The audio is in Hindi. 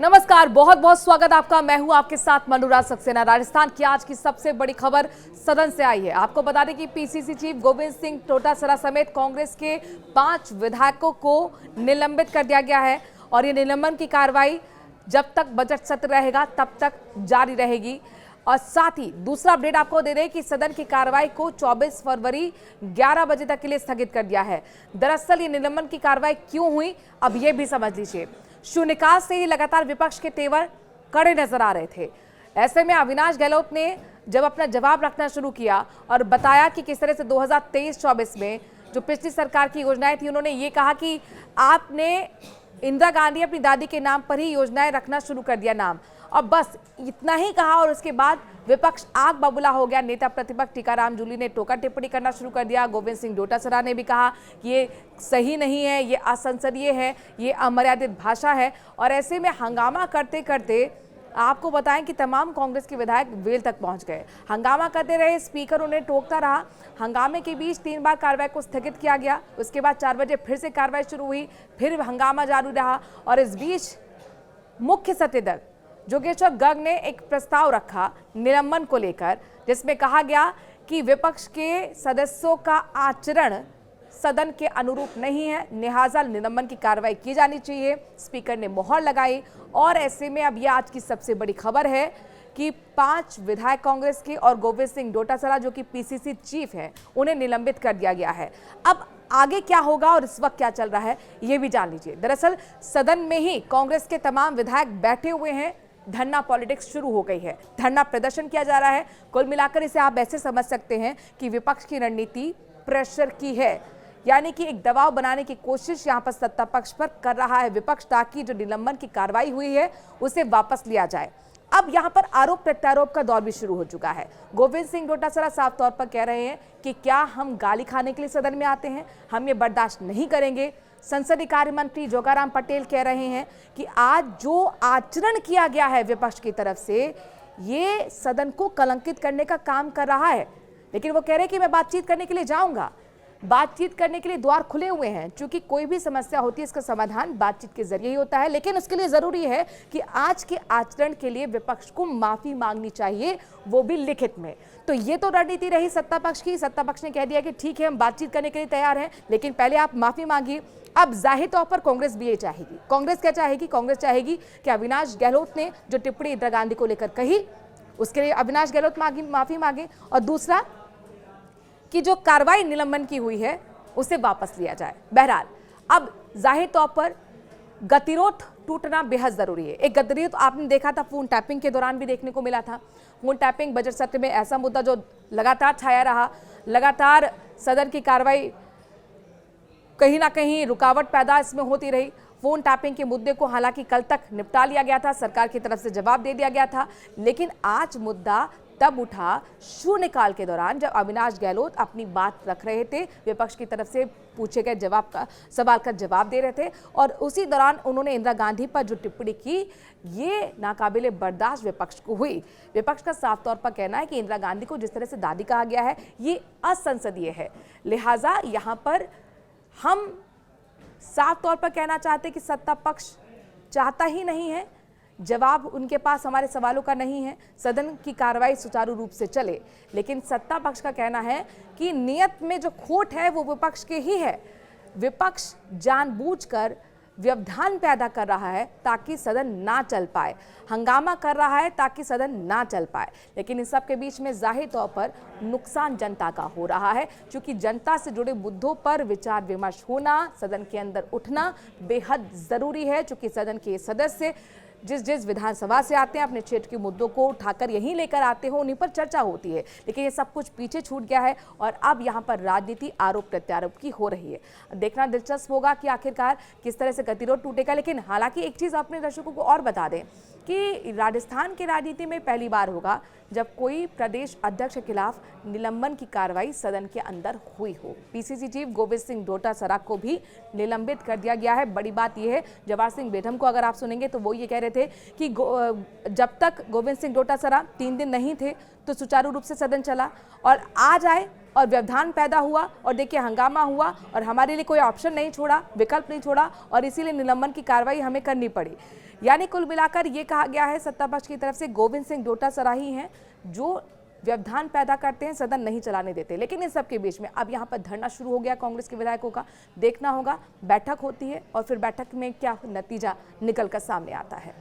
नमस्कार, बहुत बहुत स्वागत आपका। मैं हूं आपके साथ मनोराज सक्सेना। राजस्थान की आज की सबसे बड़ी खबर सदन से आई है। आपको बता दें कि पीसीसी चीफ गोविंद सिंह डोटासरा समेत कांग्रेस के 5 विधायकों को निलंबित कर दिया गया है और ये निलंबन की कार्रवाई जब तक बजट सत्र रहेगा तब तक जारी रहेगी। और साथ ही दूसरा अपडेट आपको दे रहे हैं कि सदन की कार्रवाई को 24 फरवरी 11 बजे तक के लिए स्थगित कर दिया है। दरअसल ये निलंबन की कार्रवाई क्यों हुई, अब ये भी समझ लीजिए। शून्यकाल से ही लगातार विपक्ष के तेवर कड़े नजर आ रहे थे। ऐसे में अविनाश गहलोत ने जब अपना जवाब रखना शुरू किया और बताया कि किस तरह से 2023-24 में जो पिछली सरकार की योजनाएं थी, उन्होंने ये कहा कि आपने इंदिरा गांधी अपनी दादी के नाम पर ही योजनाएं रखना शुरू कर दिया नाम। अब बस इतना ही कहा और उसके बाद विपक्ष आग बबूला हो गया। नेता प्रतिपक्ष टीकाराम जूली ने टोका टिप्पणी करना शुरू कर दिया। गोविंद सिंह डोटासरा ने भी कहा कि ये सही नहीं है, ये असंसदीय है, ये अमर्यादित भाषा है। और ऐसे में हंगामा करते करते आपको बताएं कि तमाम कांग्रेस के विधायक वेल तक पहुंच गए। हंगामा करते रहे, स्पीकर उन्हें टोकता रहा। हंगामे के बीच 3 बार कार्रवाई को स्थगित किया गया। उसके बाद 4 बजे फिर से कार्रवाई शुरू हुई, फिर हंगामा जारी रहा। और इस बीच मुख्य सचेतक जोगेश्वर गर्ग ने एक प्रस्ताव रखा निलंबन को लेकर, जिसमें कहा गया कि विपक्ष के सदस्यों का आचरण सदन के अनुरूप नहीं है, लिहाजा निलंबन की कार्रवाई की जानी चाहिए। स्पीकर ने मोहर लगाई और ऐसे में अब यह आज की सबसे बड़ी खबर है कि 5 विधायक कांग्रेस के और गोविंद सिंह डोटासरा जो कि पीसीसी चीफ है, उन्हें निलंबित कर दिया गया है। अब आगे क्या होगा और इस वक्त क्या चल रहा है, ये भी जान लीजिए। दरअसल सदन में ही कांग्रेस के तमाम विधायक बैठे हुए हैं। धरना पॉलिटिक्स शुरू हो गई है, धरना प्रदर्शन किया जा रहा है। कुल मिलाकर इसे आप ऐसे समझ सकते हैं कि विपक्ष की रणनीति प्रेशर की है, यानी कि एक दबाव बनाने की कोशिश यहां पर सत्ता पक्ष पर कर रहा है विपक्ष, ताकि जो निलंबन की कार्रवाई हुई है उसे वापस लिया जाए। अब यहां पर आरोप प्रत्यारोप का दौर भी शुरू हो चुका है। गोविंद सिंह डोटासरा साफ तौर पर कह रहे हैं कि क्या हम गाली खाने के लिए सदन में आते हैं, हम ये बर्दाश्त नहीं करेंगे। संसदीय कार्य मंत्री जोगाराम पटेल कह रहे हैं कि आज जो आचरण किया गया है विपक्ष की तरफ से, ये सदन को कलंकित करने का काम कर रहा है। लेकिन वो कह रहे हैं कि मैं बातचीत करने के लिए जाऊंगा, बातचीत करने के लिए द्वार खुले हुए हैं, क्योंकि कोई भी समस्या होती है इसका समाधान बातचीत के जरिए ही होता है। लेकिन उसके लिए जरूरी है कि आज के आचरण के लिए विपक्ष को माफी मांगनी चाहिए, वो भी लिखित में। तो ये तो रणनीति रही सत्ता पक्ष की। सत्ता पक्ष ने कह दिया कि ठीक है, हम बातचीत करने के लिए तैयार हैं, लेकिन पहले आप माफी मांगिए। अब जाहिर तौर पर कांग्रेस भी ये चाहेगी। कांग्रेस क्या चाहेगी? कांग्रेस चाहेगी कि अविनाश गहलोत ने जो टिप्पणी इंदिरा गांधी को लेकर कही, उसके लिए अविनाश गहलोत माफी मांगे, और दूसरा कि जो कार्रवाई निलंबन की हुई है उसे वापस लिया जाए। बहरहाल अब जाहिर तौर पर गतिरोध टूटना बेहद जरूरी है। एक गतिरोध आपने देखा था फोन टैपिंग के दौरान भी देखने को मिला था। फोन टैपिंग बजट सत्र में ऐसा मुद्दा जो लगातार छाया रहा, लगातार सदन की कार्रवाई कहीं ना कहीं रुकावट पैदा इसमें होती रही। फोन टैपिंग के मुद्दे को हालांकि कल तक निपटा लिया गया था, सरकार की तरफ से जवाब दे दिया गया था। लेकिन आज मुद्दा तब उठा शून्यकाल के दौरान, जब अविनाश गहलोत अपनी बात रख रहे थे, विपक्ष की तरफ से पूछे गए सवाल का जवाब दे रहे थे, और उसी दौरान उन्होंने इंदिरा गांधी पर जो टिप्पणी की, ये नाकाबिले बर्दाश्त विपक्ष को हुई। विपक्ष का साफ तौर पर कहना है कि इंदिरा गांधी को जिस तरह से दादी कहा गया है, ये असंसदीय है। लिहाजा यहाँ पर हम साफ तौर पर कहना चाहते हैं कि सत्ता पक्ष चाहता ही नहीं है, जवाब उनके पास हमारे सवालों का नहीं है, सदन की कार्रवाई सुचारू रूप से चले। लेकिन सत्ता पक्ष का कहना है कि नियत में जो खोट है वो विपक्ष के ही है। विपक्ष जानबूझकर व्यवधान पैदा कर रहा है ताकि सदन ना चल पाए, हंगामा कर रहा है ताकि सदन ना चल पाए। लेकिन इन सब के बीच में जाहिर तौर पर नुकसान जनता का हो रहा है, क्योंकि जनता से जुड़े मुद्दों पर विचार विमर्श होना, सदन के अंदर उठना बेहद जरूरी है। क्योंकि सदन के सदस्य जिस विधानसभा से आते हैं, अपने क्षेत्र के मुद्दों को उठाकर यहीं लेकर आते हो, उन्हीं पर चर्चा होती है। लेकिन ये सब कुछ पीछे छूट गया है और अब यहाँ पर राजनीति आरोप प्रत्यारोप की हो रही है। देखना दिलचस्प होगा कि आखिरकार किस तरह से गतिरोध टूटेगा। लेकिन हालांकि एक चीज़ अपने दर्शकों को और बता दें कि राजस्थान की राजनीति में पहली बार होगा जब कोई प्रदेश अध्यक्ष के खिलाफ निलंबन की कार्रवाई सदन के अंदर हुई हो। पीसीसी चीफ गोविंद सिंह डोटासरा को भी निलंबित कर दिया गया है। बड़ी बात यह है, जवाहर सिंह बेढम को अगर आप सुनेंगे तो वो ये कह रहे थे कि जब तक गोविंद सिंह डोटासरा 3 दिन नहीं थे तो सुचारू रूप से सदन चला, और आज आए और व्यवधान पैदा हुआ और देखिए हंगामा हुआ और हमारे लिए कोई ऑप्शन नहीं छोड़ा, विकल्प नहीं छोड़ा, और इसीलिए निलंबन की कार्रवाई हमें करनी पड़ी। यानी कुल मिलाकर ये कहा गया है सत्ता पक्ष की तरफ से गोविंद सिंह डोटासरा ही हैं जो व्यवधान पैदा करते हैं, सदन नहीं चलाने देते। लेकिन इन सब के बीच में अब यहाँ पर धरना शुरू हो गया कांग्रेस के विधायकों का। देखना होगा बैठक होती है और फिर बैठक में क्या नतीजा निकल कर सामने आता है।